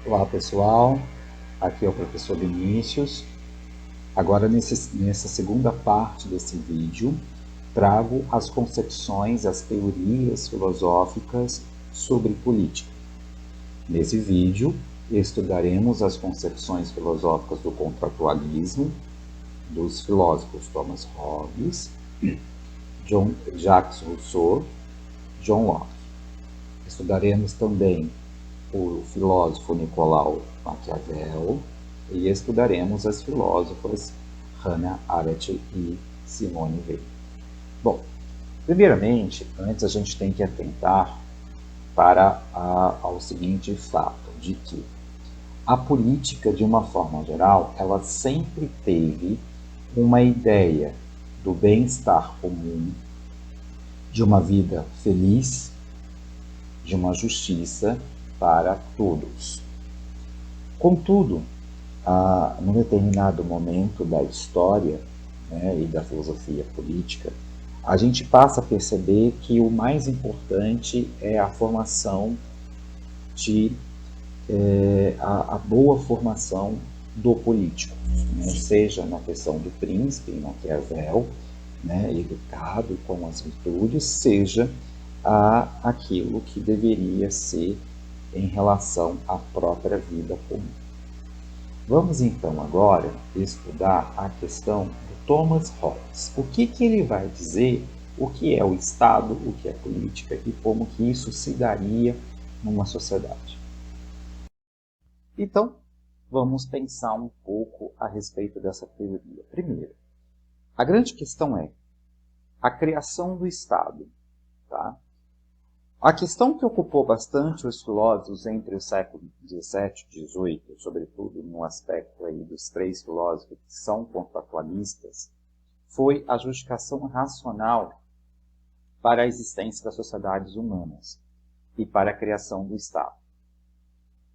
Olá pessoal, aqui é o professor Vinícius. Agora nessa segunda parte desse vídeo, trago as concepções, as teorias filosóficas sobre política. Nesse vídeo, estudaremos as concepções filosóficas do contratualismo, dos filósofos Thomas Hobbes, Jacques Rousseau, John Locke. Estudaremos também o filósofo Nicolau Maquiavel e estudaremos as filósofas Hannah Arendt e Simone Weil. Bom, primeiramente, antes a gente tem que atentar ao seguinte fato, de que a política, de uma forma geral, ela sempre teve uma ideia do bem-estar comum, de uma vida feliz, de uma justiça para todos. Contudo, num determinado momento da história, né, e da filosofia política, a gente passa a perceber que o mais importante é a formação a boa formação do político, né, seja na questão do príncipe, Maquiavel, né, educado com as virtudes, seja aquilo que deveria ser em relação à própria vida comum. Vamos então agora estudar a questão do Thomas Hobbes. O que ele vai dizer, o que é o Estado, o que é política e como que isso se daria numa sociedade. Então, vamos pensar um pouco a respeito dessa teoria. Primeiro, a grande questão é a criação do Estado. Tá? A questão que ocupou bastante os filósofos entre o século XVII e XVIII, sobretudo no aspecto aí dos três filósofos que são contratualistas, foi a justificação racional para a existência das sociedades humanas e para a criação do Estado.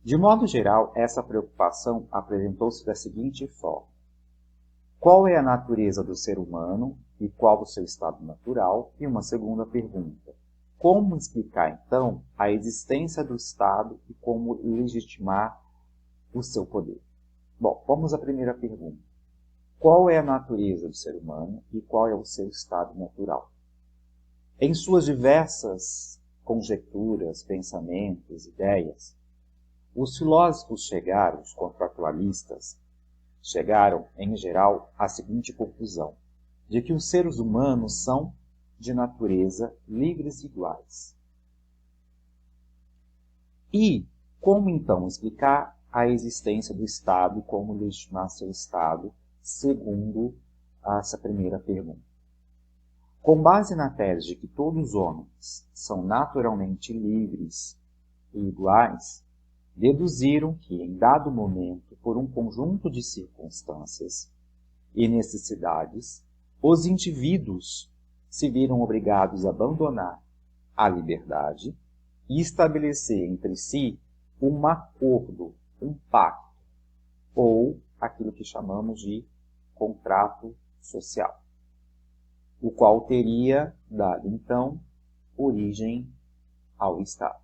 De modo geral, essa preocupação apresentou-se da seguinte forma: qual é a natureza do ser humano e qual o seu estado natural? E uma segunda pergunta: como explicar, então, a existência do Estado e como legitimar o seu poder? Bom, vamos à primeira pergunta. Qual é a natureza do ser humano e qual é o seu estado natural? Em suas diversas conjecturas, pensamentos, ideias, os filósofos os contratualistas, chegaram, em geral, à seguinte conclusão, de que os seres humanos são de natureza livres e iguais. E como então explicar a existência do Estado e como legitimar seu Estado, segundo essa primeira pergunta? Com base na tese de que todos os homens são naturalmente livres e iguais, deduziram que, em dado momento, por um conjunto de circunstâncias e necessidades, os indivíduos se viram obrigados a abandonar a liberdade e estabelecer entre si um acordo, um pacto, ou aquilo que chamamos de contrato social, o qual teria dado, então, origem ao Estado.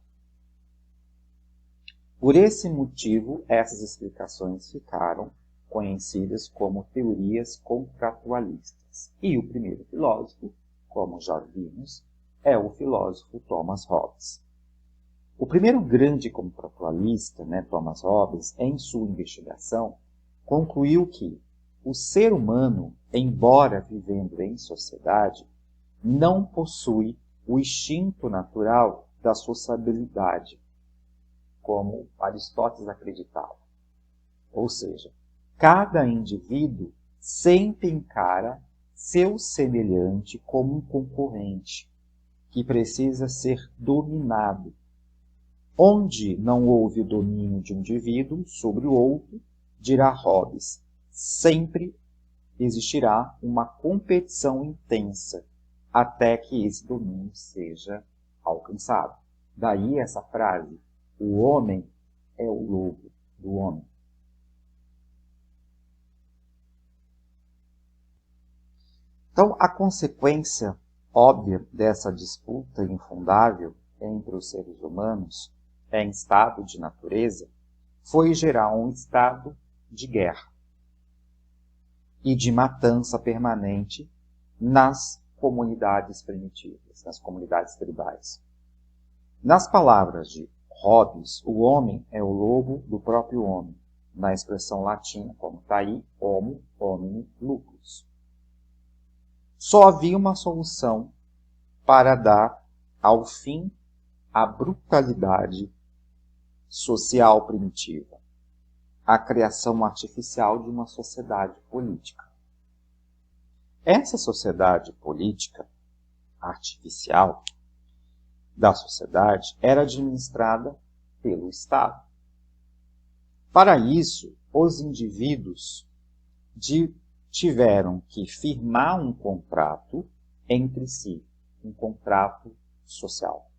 Por esse motivo, essas explicações ficaram conhecidas como teorias contratualistas. E o primeiro filósofo, como já vimos, é o filósofo Thomas Hobbes. O primeiro grande contratualista, Thomas Hobbes, em sua investigação, concluiu que o ser humano, embora vivendo em sociedade, não possui o instinto natural da sociabilidade, como Aristóteles acreditava. Ou seja, cada indivíduo sempre encara seu semelhante como um concorrente, que precisa ser dominado. Onde não houve o domínio de um indivíduo sobre o outro, dirá Hobbes, sempre existirá uma competição intensa até que esse domínio seja alcançado. Daí essa frase: o homem é o lobo do homem. Então, a consequência óbvia dessa disputa infundável entre os seres humanos em estado de natureza foi gerar um estado de guerra e de matança permanente nas comunidades primitivas, nas comunidades tribais. Nas palavras de Hobbes, o homem é o lobo do próprio homem, na expressão latina, como está aí, homo homini lupus. Só havia uma solução para dar ao fim à brutalidade social primitiva, a criação artificial de uma sociedade política. Essa sociedade política artificial da sociedade era administrada pelo Estado. Para isso, os indivíduos tiveram que firmar um contrato entre si, um contrato social,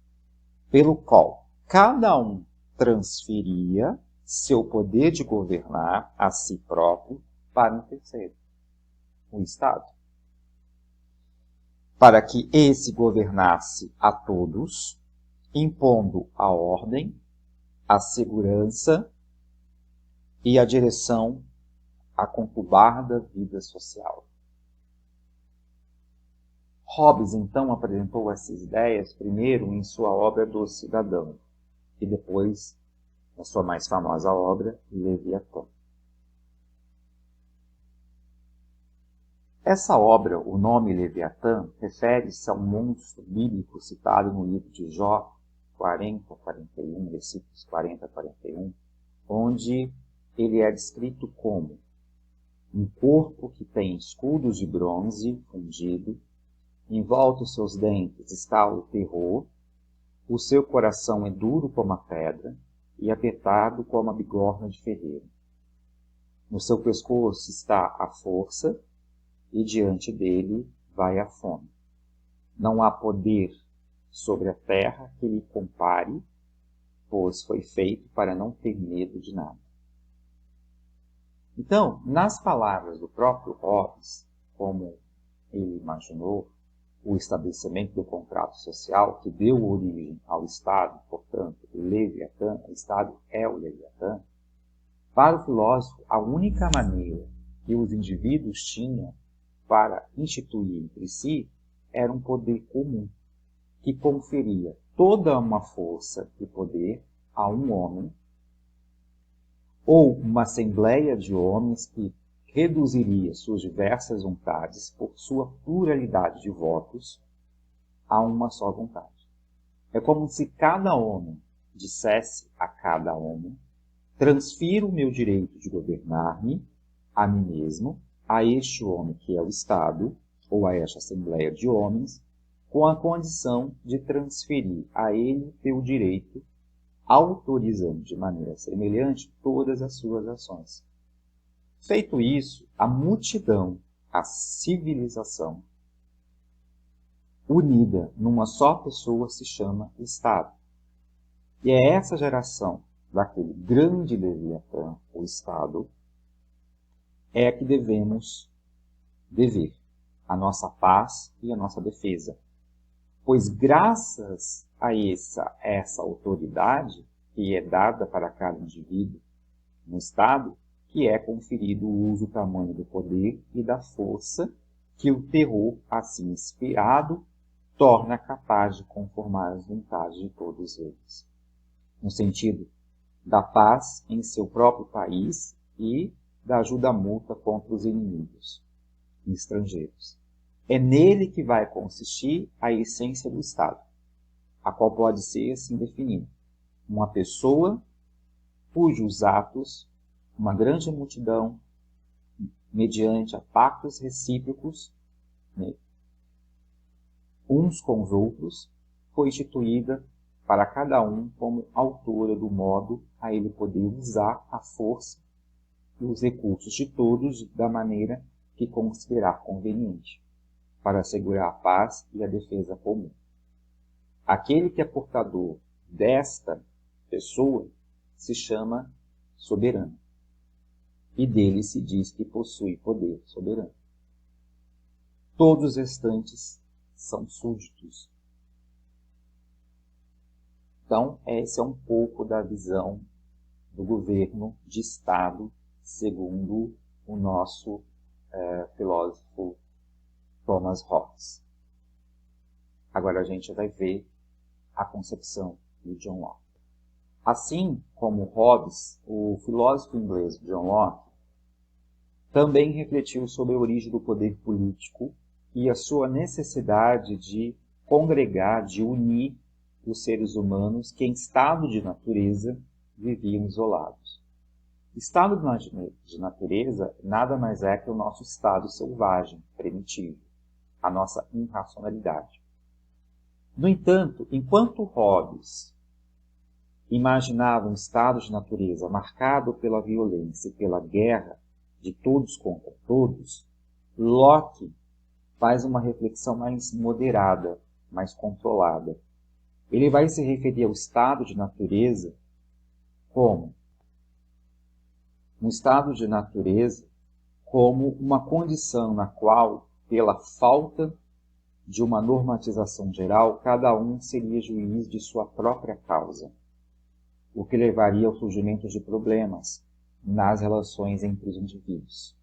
pelo qual cada um transferia seu poder de governar a si próprio para um terceiro, o Estado, para que esse governasse a todos, impondo a ordem, a segurança e a direção à conturbada vida social. Hobbes, então, apresentou essas ideias primeiro em sua obra do Cidadão e depois na sua mais famosa obra, Leviatã. Essa obra, o nome Leviatã, refere-se a um monstro bíblico citado no livro de Jó 40-41, versículos 40-41, onde ele é descrito como um corpo que tem escudos de bronze fundido, em volta os seus dentes está o terror, o seu coração é duro como a pedra e apertado como a bigorna de ferreiro. No seu pescoço está a força e diante dele vai a fome. Não há poder sobre a terra que lhe compare, pois foi feito para não ter medo de nada. Então, nas palavras do próprio Hobbes, como ele imaginou, o estabelecimento do contrato social que deu origem ao Estado, portanto, o Leviatã, o Estado é o Leviatã, para o filósofo, a única maneira que os indivíduos tinham para instituir entre si era um poder comum, que conferia toda uma força e poder a um homem, ou uma assembleia de homens que reduziria suas diversas vontades por sua pluralidade de votos a uma só vontade. É como se cada homem dissesse a cada homem: transfiro o meu direito de governar-me a mim mesmo, a este homem que é o Estado, ou a esta assembleia de homens, com a condição de transferir a ele teu direito, autorizando de maneira semelhante todas as suas ações. Feito isso, a multidão, a civilização, unida numa só pessoa se chama Estado. E é essa geração daquele grande Leviatã, o Estado, é a que devemos dever a nossa paz e a nossa defesa. Pois graças a essa autoridade que é dada para cada indivíduo no Estado, que é conferido o uso, o tamanho do poder e da força que o terror, assim inspirado, torna capaz de conformar as vontades de todos eles. No sentido da paz em seu próprio país e da ajuda mútua contra os inimigos estrangeiros. É nele que vai consistir a essência do Estado, a qual pode ser assim definida: uma pessoa cujos atos, uma grande multidão, mediante a pactos recíprocos, uns com os outros, foi instituída para cada um como autora do modo a ele poder usar a força e os recursos de todos da maneira que considerar conveniente, para assegurar a paz e a defesa comum. Aquele que é portador desta pessoa se chama soberano, e dele se diz que possui poder soberano. Todos os restantes são súditos. Então, essa é um pouco da visão do governo de Estado, segundo o nosso filósofo Thomas Hobbes. Agora a gente vai ver a concepção de John Locke. Assim como Hobbes, o filósofo inglês John Locke também refletiu sobre a origem do poder político e a sua necessidade de congregar, de unir os seres humanos que, em estado de natureza, viviam isolados. Estado de natureza nada mais é que o nosso estado selvagem, primitivo, a nossa irracionalidade. No entanto, enquanto Hobbes imaginava um estado de natureza marcado pela violência e pela guerra de todos contra todos, Locke faz uma reflexão mais moderada, mais controlada. Ele vai se referir ao estado de natureza como um estado de natureza como uma condição na qual, pela falta de uma normatização geral, cada um seria juiz de sua própria causa, o que levaria ao surgimento de problemas nas relações entre os indivíduos.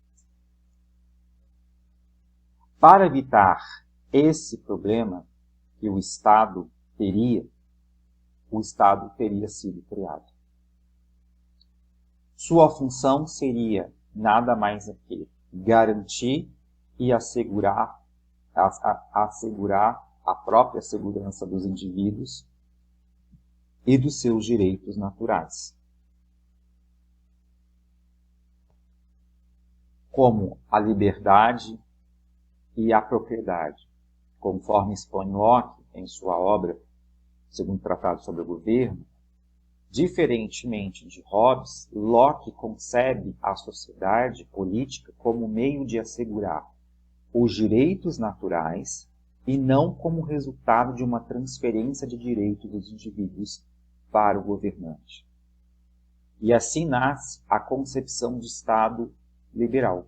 Para evitar esse problema que o Estado teria sido criado. Sua função seria nada mais do que garantir e assegurar a própria segurança dos indivíduos e dos seus direitos naturais, como a liberdade e a propriedade, conforme expõe Locke em sua obra, segundo Tratado sobre o Governo. Diferentemente de Hobbes, Locke concebe a sociedade política como meio de assegurar os direitos naturais e não como resultado de uma transferência de direitos dos indivíduos para o governante. E assim nasce a concepção de Estado liberal,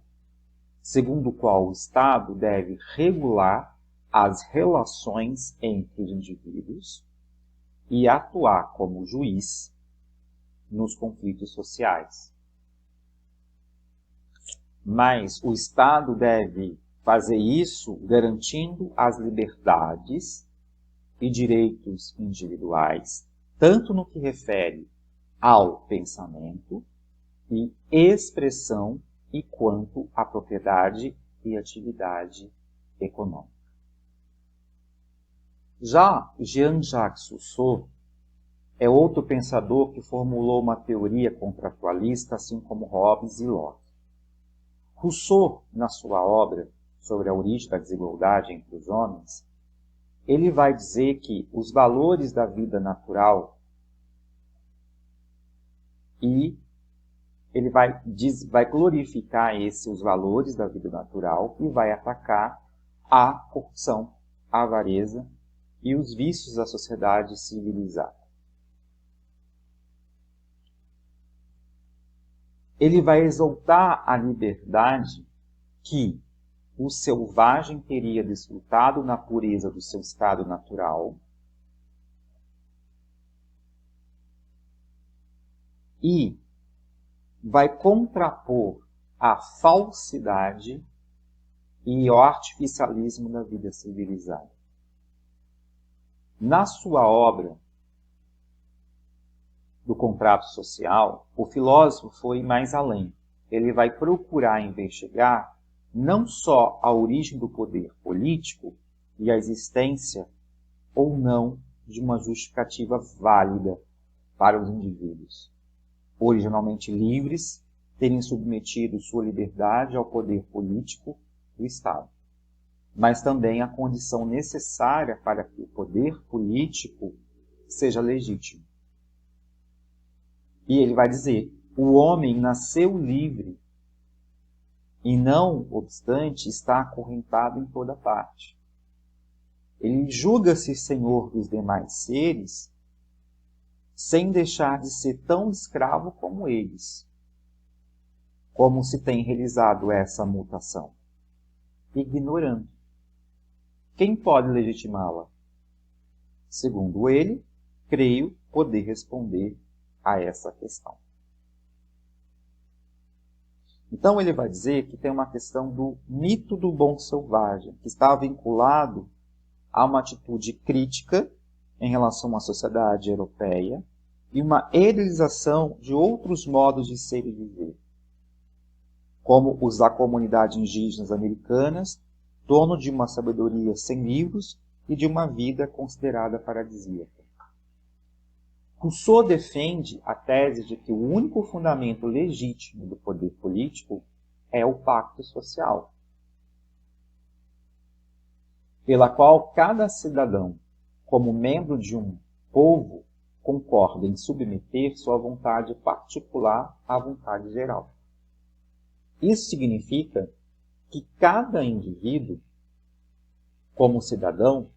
segundo o qual o Estado deve regular as relações entre os indivíduos e atuar como juiz nos conflitos sociais. Mas o Estado deve fazer isso garantindo as liberdades e direitos individuais, tanto no que refere ao pensamento e expressão e quanto à propriedade e atividade econômica. Já Jean-Jacques Rousseau é outro pensador que formulou uma teoria contratualista, assim como Hobbes e Locke. Rousseau, na sua obra sobre a origem da desigualdade entre os homens, ele vai dizer que os valores da vida natural e ele vai glorificar os valores da vida natural e vai atacar a corrupção, a avareza e os vícios da sociedade civilizada. Ele vai exaltar a liberdade que o selvagem teria desfrutado na pureza do seu estado natural e vai contrapor a falsidade e o artificialismo da vida civilizada. Na sua obra do contrato social, o filósofo foi mais além. Ele vai procurar investigar não só a origem do poder político e a existência ou não de uma justificativa válida para os indivíduos, originalmente livres, terem submetido sua liberdade ao poder político do Estado, mas também a condição necessária para que o poder político seja legítimo. E ele vai dizer, o homem nasceu livre e não obstante está acorrentado em toda parte. Ele julga-se senhor dos demais seres sem deixar de ser tão escravo como eles. Como se tem realizado essa mutação? Ignorando. Quem pode legitimá-la? Segundo ele, creio poder responder a essa questão. Então ele vai dizer que tem uma questão do mito do bom selvagem, que está vinculado a uma atitude crítica em relação à sociedade europeia e uma idealização de outros modos de ser e viver, como os da comunidade indígenas americanas, dono de uma sabedoria sem livros e de uma vida considerada paradisíaca. Rousseau defende a tese de que o único fundamento legítimo do poder político é o pacto social, pela qual cada cidadão, como membro de um povo, concorda em submeter sua vontade particular à vontade geral. Isso significa que cada indivíduo, como cidadão,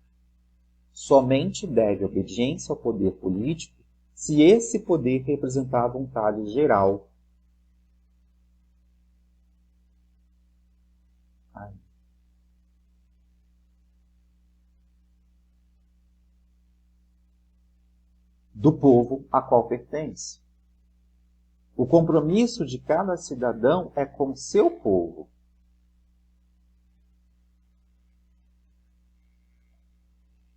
somente deve obediência ao poder político se esse poder representar a vontade geral. Do povo a qual pertence. O compromisso de cada cidadão é com seu povo.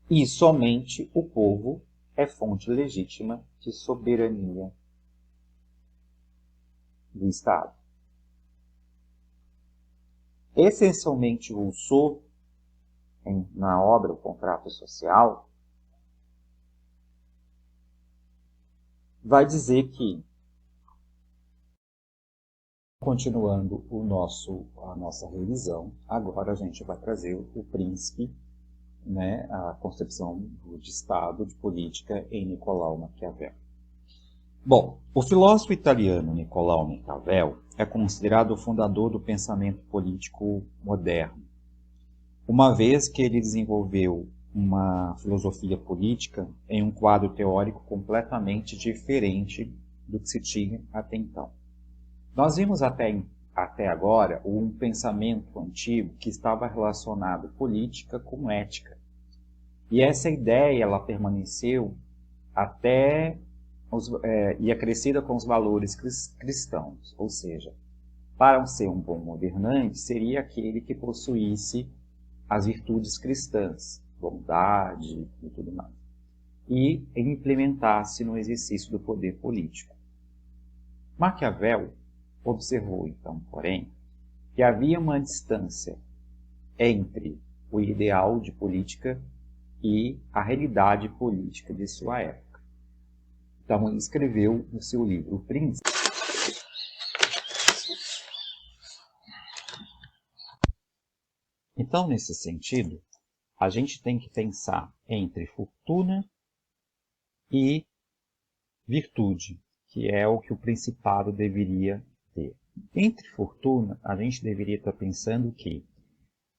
E somente o povo é fonte legítima de soberania do Estado. Essencialmente, Rousseau, na obra O Contrato Social, vai dizer que, continuando a nossa revisão, agora a gente vai trazer o príncipe, né, a concepção de Estado, de política em Nicolau Maquiavel. Bom, o filósofo italiano Nicolau Maquiavel é considerado o fundador do pensamento político moderno, uma vez que ele desenvolveu uma filosofia política em um quadro teórico completamente diferente do que se tinha até então. Nós vimos até agora um pensamento antigo que estava relacionado política com ética. E essa ideia ela permaneceu e acrescida com os valores cristãos. Ou seja, para ser um bom governante, seria aquele que possuísse as virtudes cristãs, bondade e tudo mais, e implementasse no exercício do poder político. Maquiavel observou, então, porém, que havia uma distância entre o ideal de política e a realidade política de sua época. Então, ele escreveu no seu livro O Príncipe. Então, nesse sentido, a gente tem que pensar entre fortuna e virtude, que é o que o principado deveria ter. Entre fortuna, a gente deveria estar pensando que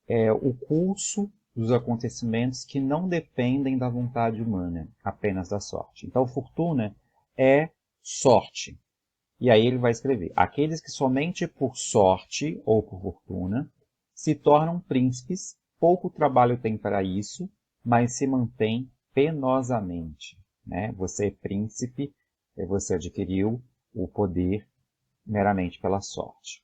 é o curso dos acontecimentos que não dependem da vontade humana, apenas da sorte. Então, fortuna é sorte. E aí ele vai escrever: aqueles que somente por sorte ou por fortuna se tornam príncipes, pouco trabalho têm para isso, mas se mantêm penosamente. Né? Você é príncipe, você adquiriu o poder meramente pela sorte.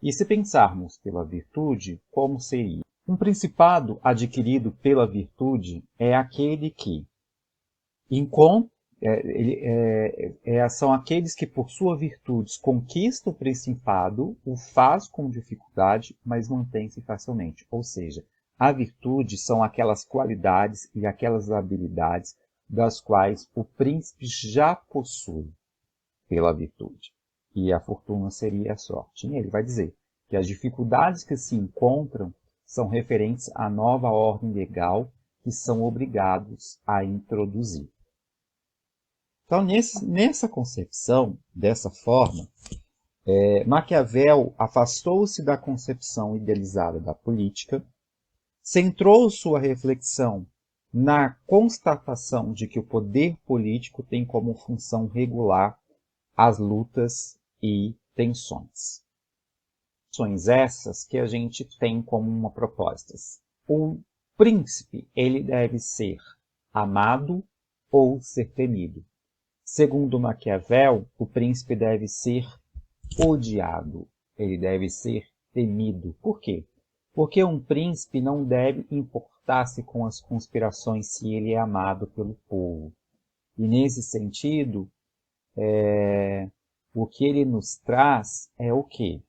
E se pensarmos pela virtude, como seria? Um principado adquirido pela virtude é aquele que são aqueles que, por sua virtude, conquistam o principado, o faz com dificuldade, mas mantém-se facilmente. Ou seja, a virtude são aquelas qualidades e aquelas habilidades das quais o príncipe já possui pela virtude. E a fortuna seria a sorte. E ele vai dizer que as dificuldades que se encontram são referentes à nova ordem legal que são obrigados a introduzir. Então, nessa concepção, dessa forma, Maquiavel afastou-se da concepção idealizada da política, centrou sua reflexão na constatação de que o poder político tem como função regular as lutas e tensões. Tensões essas que a gente tem como uma proposta. O príncipe, ele deve ser amado ou ser temido. Segundo Maquiavel, o príncipe deve ser odiado ele deve ser temido. Por quê? Porque um príncipe não deve importar-se com as conspirações se ele é amado pelo povo. E nesse sentido, o que ele nos traz é o quê?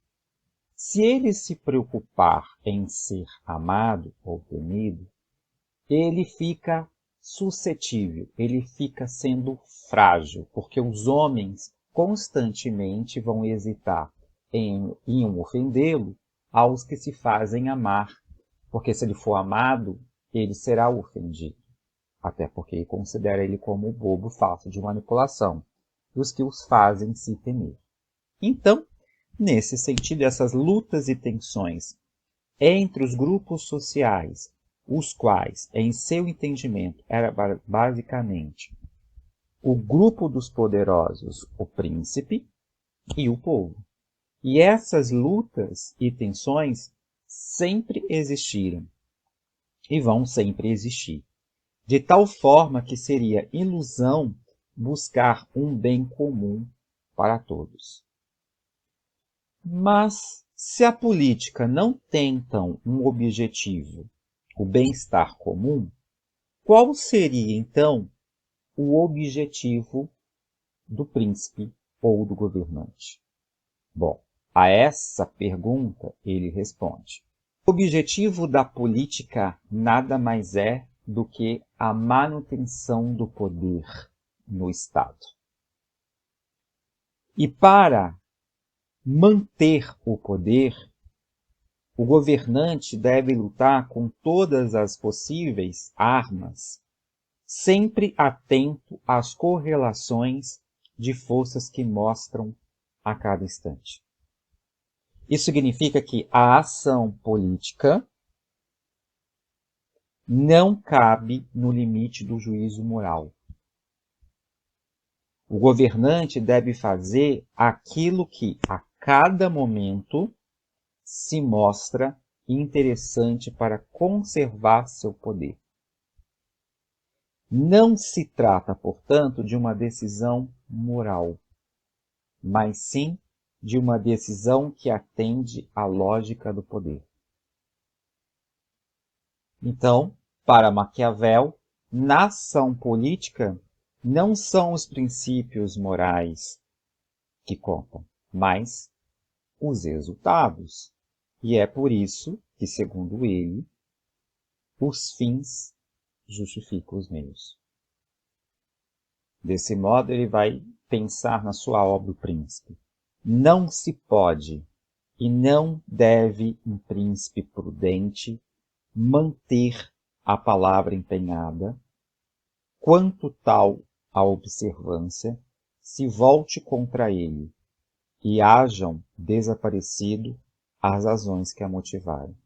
Se ele se preocupar em ser amado ou temido, ele fica suscetível, ele fica sendo frágil, porque os homens constantemente vão hesitar em ofendê-lo aos que se fazem amar, porque se ele for amado, ele será ofendido, até porque ele considera ele como um bobo fácil de manipulação, dos que os fazem se temer. Então, nesse sentido, essas lutas e tensões entre os grupos sociais, os quais, em seu entendimento, era basicamente o grupo dos poderosos, o príncipe e o povo. E essas lutas e tensões sempre existiram e vão sempre existir, de tal forma que seria ilusão buscar um bem comum para todos. Mas, se a política não tem, então, um objetivo, o bem-estar comum, qual seria, então, o objetivo do príncipe ou do governante? Bom, a essa pergunta ele responde: o objetivo da política nada mais é do que a manutenção do poder no Estado. E para manter o poder, o governante deve lutar com todas as possíveis armas, sempre atento às correlações de forças que mostram a cada instante. Isso significa que a ação política não cabe no limite do juízo moral. O governante deve fazer aquilo que, a cada momento, se mostra interessante para conservar seu poder. Não se trata, portanto, de uma decisão moral, mas sim de uma decisão que atende à lógica do poder. Então, para Maquiavel, na ação política não são os princípios morais que contam, mas os resultados. E é por isso que, segundo ele, os fins justificam os meios. Desse modo, ele vai pensar na sua obra O Príncipe. Não se pode e não deve um príncipe prudente manter a palavra empenhada, quanto tal a observância se volte contra ele e hajam desaparecido as razões que a motivaram.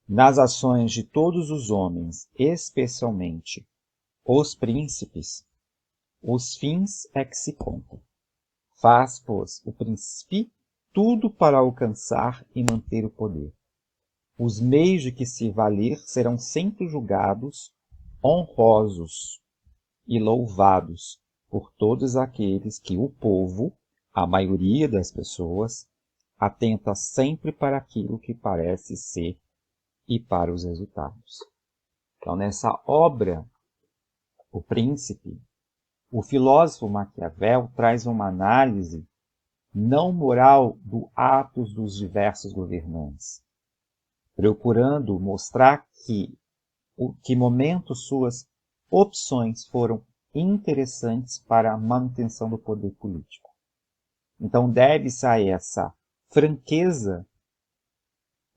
Nas ações de todos os homens, especialmente os príncipes, os fins é que se contam. Faz, pois, o príncipe tudo para alcançar e manter o poder. Os meios de que se valer serão sempre julgados honrosos e louvados por todos aqueles que o povo, a maioria das pessoas, atenta sempre para aquilo que parece ser e para os resultados. Então, nessa obra, O Príncipe, o filósofo Maquiavel traz uma análise não moral do atos dos diversos governantes, procurando mostrar que momentos suas opções foram interessantes para a manutenção do poder político. Então deve-se a essa franqueza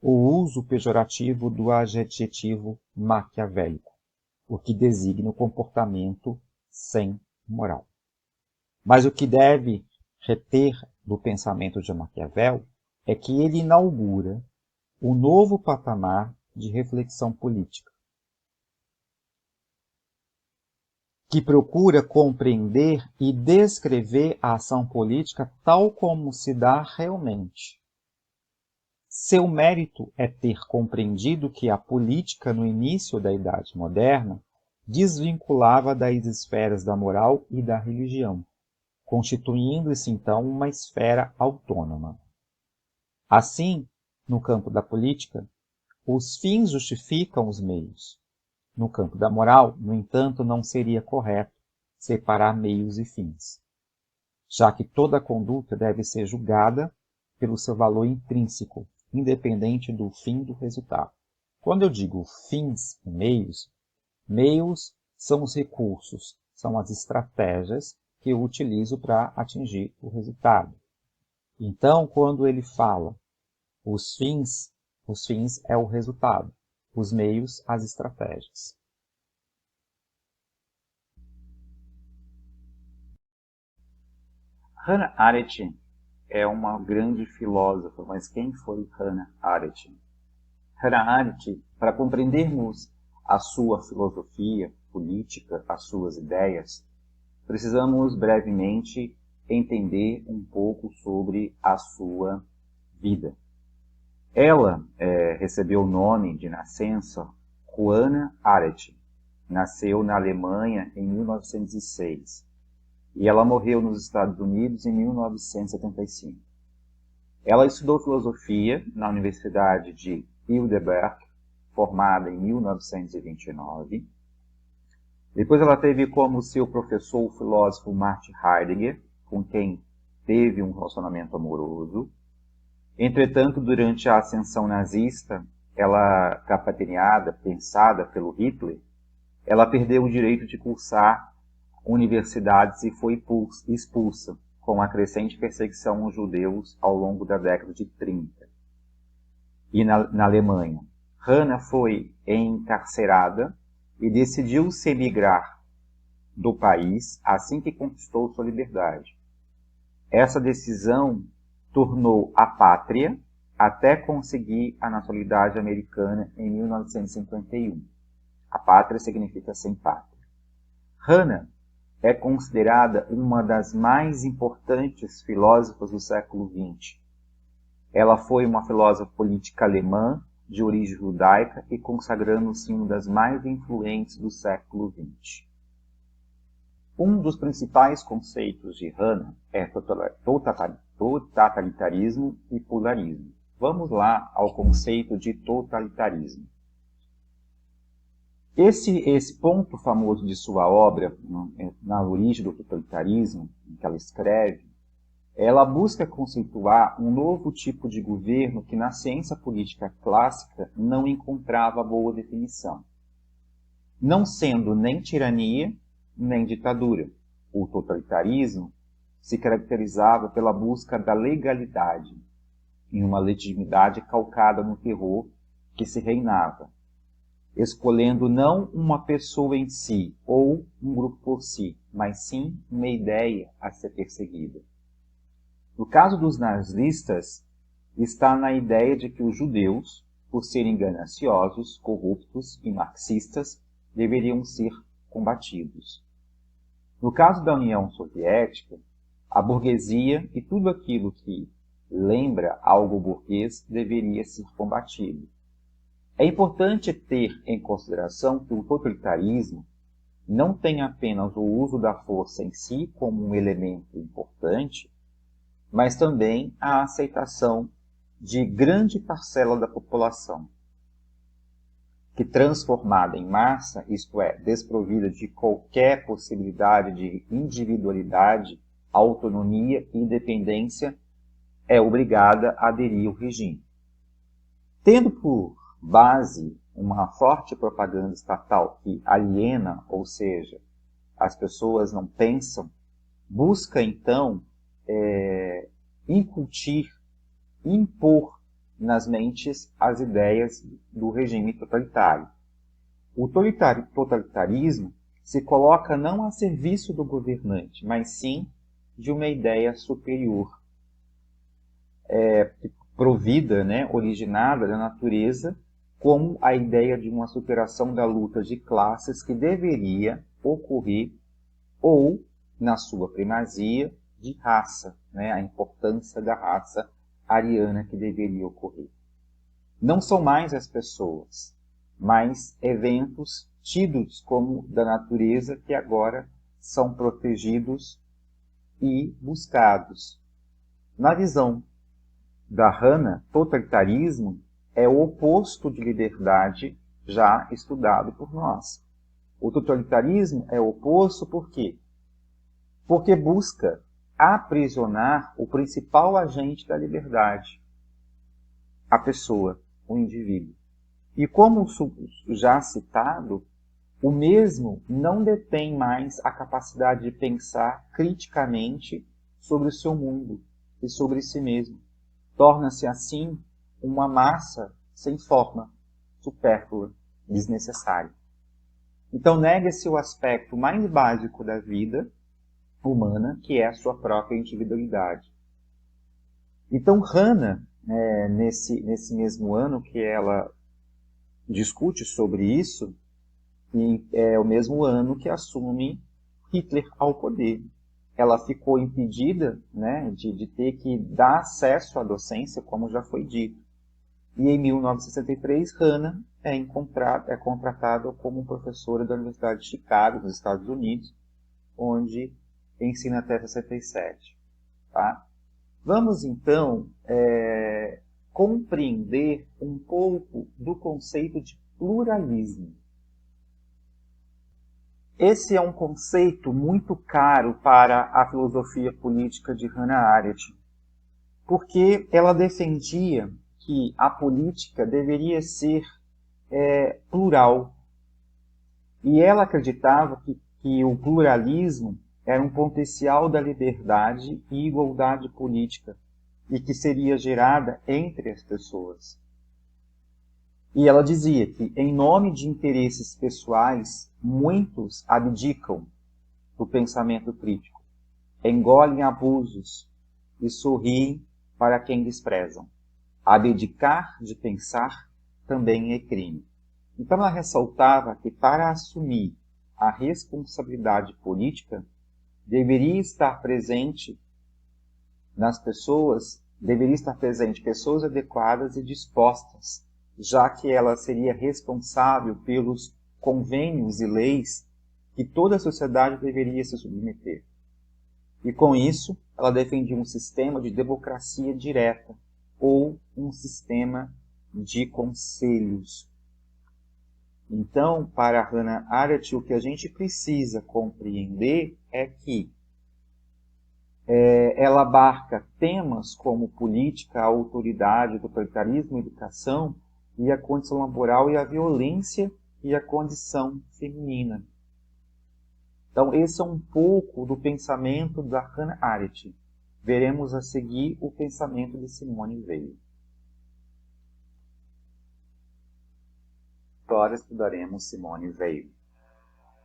o uso pejorativo do adjetivo maquiavélico, o que designa o comportamento sem moral. Mas o que deve reter do pensamento de Maquiavel é que ele inaugura um novo patamar de reflexão política, que procura compreender e descrever a ação política tal como se dá realmente. Seu mérito é ter compreendido que a política no início da Idade Moderna desvinculava das esferas da moral e da religião, constituindo-se então uma esfera autônoma. Assim, no campo da política, os fins justificam os meios. No campo da moral, no entanto, não seria correto separar meios e fins, já que toda conduta deve ser julgada pelo seu valor intrínseco, independente do fim do resultado. Quando eu digo fins e meios, meios são os recursos, são as estratégias que eu utilizo para atingir o resultado. Então, quando ele fala os fins é o resultado, os meios, as estratégias. Hannah Arendt é uma grande filósofa, mas quem foi Hannah Arendt? Hannah Arendt, para compreendermos a sua filosofia política, as suas ideias, precisamos brevemente entender um pouco sobre a sua vida. Ela recebeu o nome de nascença Hannah Arendt. Nasceu na Alemanha em 1906 e ela morreu nos Estados Unidos em 1975. Ela estudou filosofia na Universidade de Heidelberg, formada em 1929. Depois ela teve como seu professor o filósofo Martin Heidegger, com quem teve um relacionamento amoroso. Entretanto, durante a ascensão nazista, ela capitaneada, pensada pelo Hitler, ela perdeu o direito de cursar universidades e foi expulsa, com a crescente perseguição aos judeus ao longo da década de 30. E na Alemanha, Hannah foi encarcerada e decidiu se emigrar do país assim que conquistou sua liberdade. Essa decisão tornou apátria até conseguir a nacionalidade americana em 1951. Apátria significa sem pátria. Hannah é considerada uma das mais importantes filósofas do século XX. Ela foi uma filósofa política alemã de origem judaica e consagrando-se uma das mais influentes do século XX. Um dos principais conceitos de Hannah é totalitarismo e polarismo. Vamos lá ao conceito de totalitarismo. Esse ponto famoso de sua obra, Na Origem do Totalitarismo, em que ela escreve, ela busca conceituar um novo tipo de governo que na ciência política clássica não encontrava boa definição. Não sendo nem tirania, nem ditadura. O totalitarismo se caracterizava pela busca da legalidade, em uma legitimidade calcada no terror que se reinava, escolhendo não uma pessoa em si ou um grupo por si, mas sim uma ideia a ser perseguida. No caso dos nazistas, está na ideia de que os judeus, por serem gananciosos, corruptos e marxistas, deveriam ser combatidos. No caso da União Soviética, a burguesia e tudo aquilo que lembra algo burguês deveria ser combatido. É importante ter em consideração que o totalitarismo não tem apenas o uso da força em si como um elemento importante, mas também a aceitação de grande parcela da população, que transformada em massa, isto é, desprovida de qualquer possibilidade de individualidade, autonomia e independência, é obrigada a aderir ao regime. Tendo por base uma forte propaganda estatal que aliena, ou seja, as pessoas não pensam, busca então impor nas mentes as ideias do regime totalitário. O totalitarismo se coloca não a serviço do governante, mas sim de uma ideia superior, provida, originada da natureza, como a ideia de uma superação da luta de classes que deveria ocorrer, ou, na sua primazia, de raça, a importância da raça ariana que deveria ocorrer. Não são mais as pessoas, mas eventos tidos como da natureza que agora são protegidos e buscados. Na visão da Hannah, totalitarismo é o oposto de liberdade já estudado por nós. O totalitarismo é o oposto por quê? Porque busca aprisionar o principal agente da liberdade, a pessoa, o indivíduo. E como já citado, o mesmo não detém mais a capacidade de pensar criticamente sobre o seu mundo e sobre si mesmo. Torna-se, assim, uma massa sem forma, supérflua, desnecessária. Então, nega-se o aspecto mais básico da vida humana, que é a sua própria individualidade. Então, Hannah, nesse mesmo ano que ela discute sobre isso, e é o mesmo ano que assume Hitler ao poder. Ela ficou impedida, né, de ter que dar acesso à docência, como já foi dito. E em 1963, Hannah é contratada como professora da Universidade de Chicago, nos Estados Unidos, onde ensina até 67. Tá? Vamos, então, compreender um pouco do conceito de pluralismo. Esse é um conceito muito caro para a filosofia política de Hannah Arendt, porque ela defendia que a política deveria ser plural. E ela acreditava que o pluralismo era um potencial da liberdade e igualdade política, e que seria gerada entre as pessoas. E ela dizia que, em nome de interesses pessoais, muitos abdicam do pensamento crítico, engolem abusos e sorriem para quem desprezam. Abdicar de pensar também é crime. Então ela ressaltava que, para assumir a responsabilidade política, deveria estar presente pessoas adequadas e dispostas, já que ela seria responsável pelos convênios e leis que toda a sociedade deveria se submeter. E com isso, ela defendia um sistema de democracia direta ou um sistema de conselhos. Então, para Hannah Arendt, o que a gente precisa compreender é que ela abarca temas como política, autoridade, totalitarismo, educação e a condição laboral e a violência e a condição feminina. Então, esse é um pouco do pensamento da Hannah Arendt. Veremos a seguir o pensamento de Simone Weil. Agora estudaremos Simone Weil.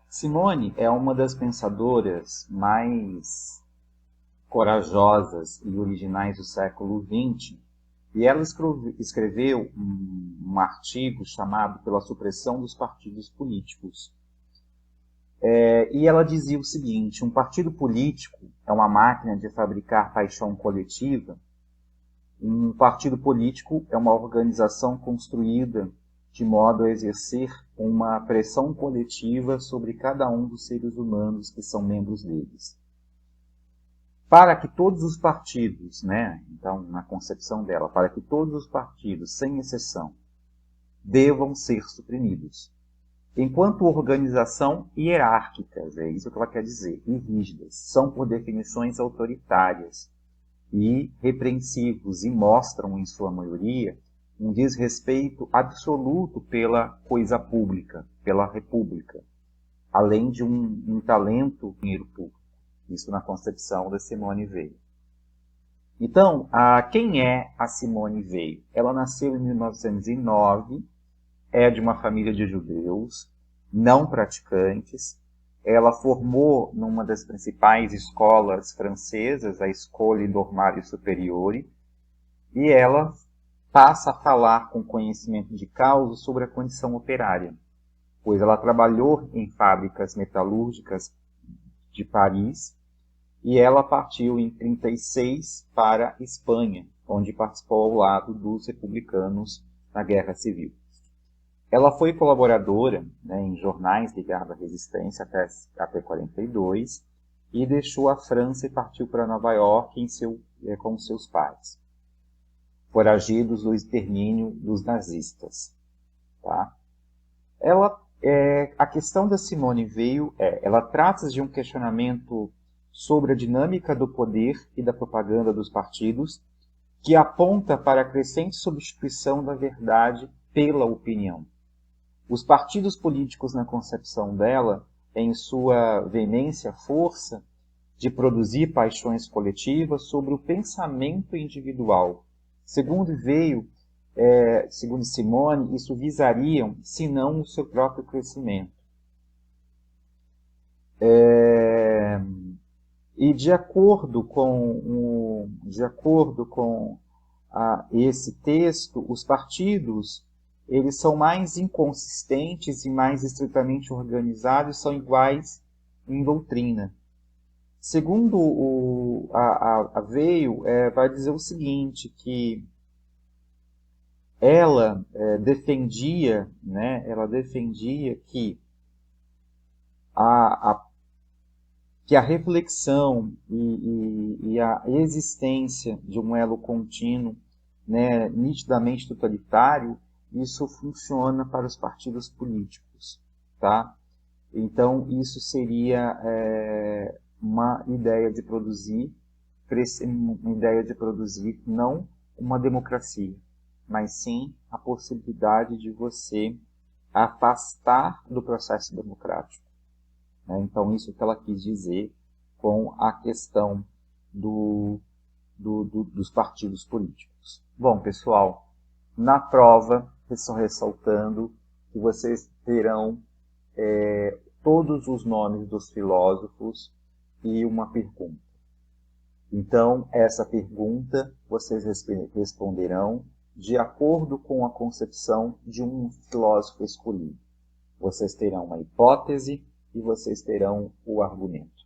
Simone é uma das pensadoras mais corajosas e originais do século XX, e ela escreveu um artigo chamado Pela Supressão dos Partidos Políticos. E ela dizia o seguinte: um partido político é uma máquina de fabricar paixão coletiva. Um partido político é uma organização construída de modo a exercer uma pressão coletiva sobre cada um dos seres humanos que são membros deles. Para que todos os partidos, então, na concepção dela, para que todos os partidos, sem exceção, devam ser suprimidos. Enquanto organização hierárquicas, é isso que ela quer dizer, e rígidas, são por definições autoritárias e repreensivos e mostram, em sua maioria, um desrespeito absoluto pela coisa pública, pela república, além de um talento dinheiro público. Isso na concepção da Simone Weil. Então, quem é a Simone Weil? Ela nasceu em 1909, é de uma família de judeus, não praticantes. Ela formou numa das principais escolas francesas, a École Normale Supérieure, e ela passa a falar com conhecimento de causa sobre a condição operária, pois ela trabalhou em fábricas metalúrgicas de Paris, e ela partiu em 1936 para a Espanha, onde participou ao lado dos republicanos na Guerra Civil. Ela foi colaboradora em jornais ligados à resistência até 1942 e deixou a França e partiu para Nova York com seus pais. foragidos do extermínio dos nazistas. Tá? A questão da Simone Weil ela trata de um questionamento sobre a dinâmica do poder e da propaganda dos partidos, que aponta para a crescente substituição da verdade pela opinião. Os partidos políticos, na concepção dela, em sua veemência, força de produzir paixões coletivas sobre o pensamento individual. Segundo Simone, isso visariam, se não o seu próprio crescimento. E de acordo com esse texto, os partidos eles são mais inconsistentes e mais estritamente organizados, são iguais em doutrina. Segundo a Weil, vai dizer o seguinte, que ela defendia que a reflexão e a existência de um elo contínuo, né, nitidamente totalitário, isso funciona para os partidos políticos, tá? Então, isso seria uma ideia de produzir não uma democracia, mas sim a possibilidade de você afastar do processo democrático. Né? Então, isso que ela quis dizer com a questão dos partidos políticos. Bom, pessoal, na prova, estou ressaltando que vocês terão todos os nomes dos filósofos e uma pergunta. Então, essa pergunta vocês responderão de acordo com a concepção de um filósofo escolhido. Vocês terão uma hipótese e vocês terão o argumento.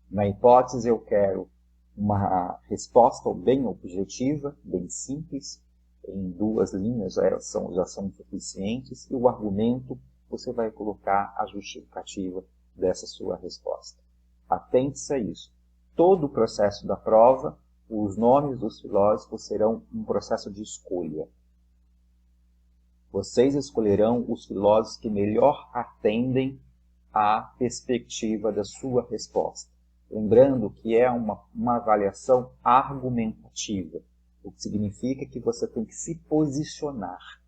Na hipótese, eu quero uma resposta bem objetiva, bem simples, em 2 linhas já são suficientes, e o argumento, você vai colocar a justificativa dessa sua resposta. Atente-se a isso. Todo o processo da prova, os nomes dos filósofos serão um processo de escolha. Vocês escolherão os filósofos que melhor atendem à perspectiva da sua resposta. Lembrando que é uma avaliação argumentativa, o que significa que você tem que se posicionar.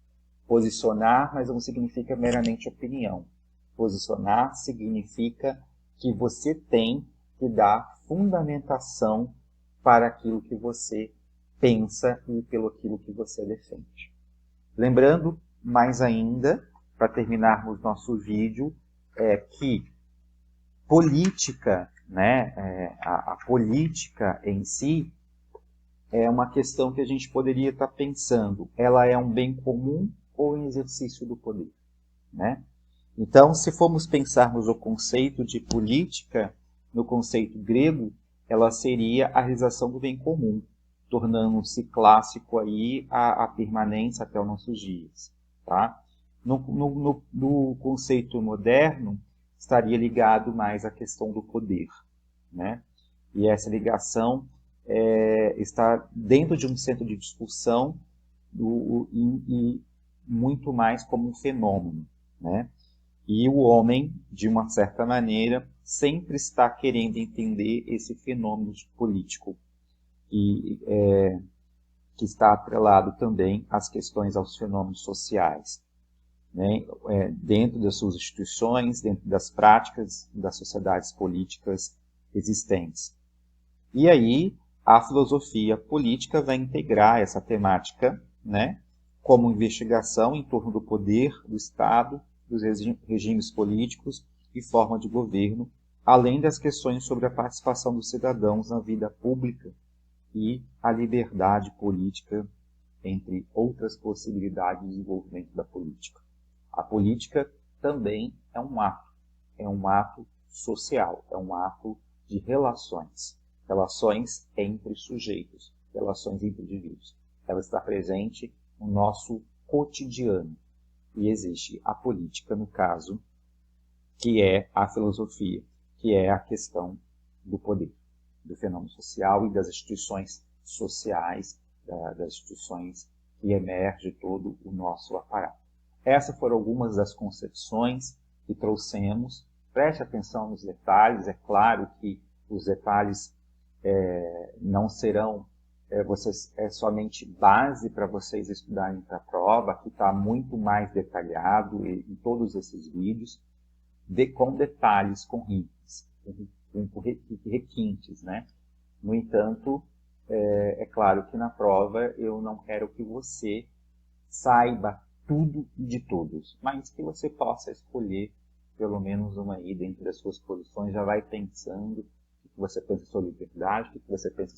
Posicionar, mas não significa meramente opinião. Posicionar significa que você tem que dar fundamentação para aquilo que você pensa e pelo aquilo que você defende. Lembrando, mais ainda, para terminarmos nosso vídeo, que política, né, a política em si, é uma questão que a gente poderia estar pensando. Ela é um bem comum ou um exercício do poder? Né? Então, se formos pensarmos o conceito de política, no conceito grego, ela seria a realização do bem comum, tornando-se clássico aí a permanência até os nossos dias. Tá? No conceito moderno, estaria ligado mais à questão do poder. Né? E essa ligação está dentro de um centro de discussão e muito mais como um fenômeno. Né? E o homem, de uma certa maneira, sempre está querendo entender esse fenômeno político que está atrelado também às questões, aos fenômenos sociais. Né? Dentro das suas instituições, dentro das práticas das sociedades políticas existentes. E aí, a filosofia política vai integrar essa temática, né, como investigação em torno do poder do Estado, dos regimes políticos e forma de governo, além das questões sobre a participação dos cidadãos na vida pública e a liberdade política, entre outras possibilidades de desenvolvimento da política. A política também é um ato social, é um ato de relações entre sujeitos, relações entre indivíduos. Ela está presente no nosso cotidiano. E existe a política, no caso, que é a filosofia, que é a questão do poder, do fenômeno social e das instituições sociais das instituições que emerge todo o nosso aparato. Essas foram algumas das concepções que trouxemos. Preste atenção nos detalhes, é claro que os detalhes não serão somente base para vocês estudarem para a prova, que está muito mais detalhado em todos esses vídeos, com detalhes, com requintes, né? No entanto, é claro que na prova eu não quero que você saiba tudo de todos, mas que você possa escolher pelo menos uma aí dentro das suas posições, já vai pensando o que você pensa sobre liberdade, o que você pensa